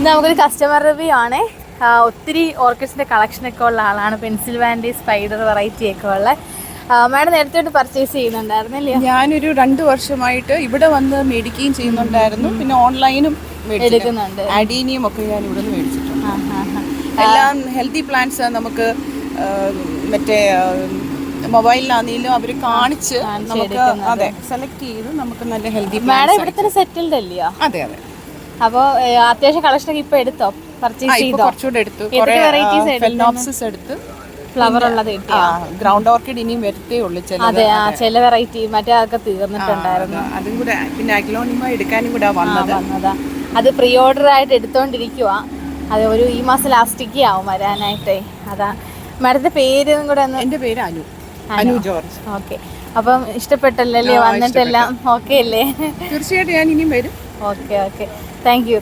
ഇന്ന് നമുക്കൊരു customer review ആണ്. ഒത്തിരി ഓർക്കിഡ്സിൻ്റെ കളക്ഷനൊക്കെ ഉള്ള ആളാണ്. പെൻസിൽ വാൻഡി, സ്പൈഡർ വെറൈറ്റി ഒക്കെ ഉള്ള. മാഡം നേരത്തെ പർച്ചേസ് ചെയ്യുന്നുണ്ടായിരുന്നല്ലേ? ഞാനൊരു 2 വർഷമായിട്ട് ഇവിടെ വന്ന് മേടിക്കുകയും ചെയ്യുന്നുണ്ടായിരുന്നു. പിന്നെ ഓൺലൈനും എടുക്കുന്നുണ്ട്. അഡീനിയം ഒക്കെ ഞാൻ ഇവിടെ നിന്ന് മേടിച്ചിട്ടുണ്ട്. എല്ലാം ഹെൽത്തി പ്ലാന്റ്സ് നമുക്ക് മറ്റേ മൊബൈലിലാണെങ്കിലും അവർ കാണിച്ച് നമുക്ക് അതെ സെലക്ട് ചെയ്ത് നമുക്ക് നല്ല ഹെൽത്തി. മാഡം ഇവിടെ തന്നെ സെറ്റിൽഡ് അല്ലയോ? അതെ അതെ. അപ്പോൾ അത്യാവശ്യം കളക്ഷനൊക്കെ ഇപ്പൊ എടുത്തോ? പർച്ചേസ് ചെയ്തോ? കുറച്ചുകൂടെ എടുത്തു. ഫെലനോപ്സിസ് എടുത്ത് ഫ്ലവർ ഉള്ളത് കിട്ടിയോ? ഗ്രൗണ്ട് ഓർക്കിഡ് ഇനിയും വരത്തേ ഉള്ളൂ. അതെ, ചില വെറൈറ്റി മറ്റേ അതൊക്കെ തീർന്നിട്ടുണ്ടായിരുന്നു. അതും കൂടെ പിന്നെ അഗ്ലോണിമ എടുക്കാനും കൂടെ വന്നതാ. അത് പ്രീ ഓർഡർ ആയിട്ട് എടുത്തോണ്ടിരിക്കുക. അത് ഈ മാസം ലാസ്റ്റിക്ക് ആവും വരാനായിട്ടേ. അതാ. മാഡത്തിന്റെ പേരും കൂടെ ഒന്ന്. എന്റെ പേര് അനു ജോർജ്. ഓക്കെ. അപ്പം ഇഷ്ടപ്പെട്ടല്ലേ? വന്നിട്ടെല്ലാം ഓക്കെ അല്ലേ? തീർച്ചയായിട്ടും ഞാൻ ഇനിയും വരും. ഓക്കെ. Thank you.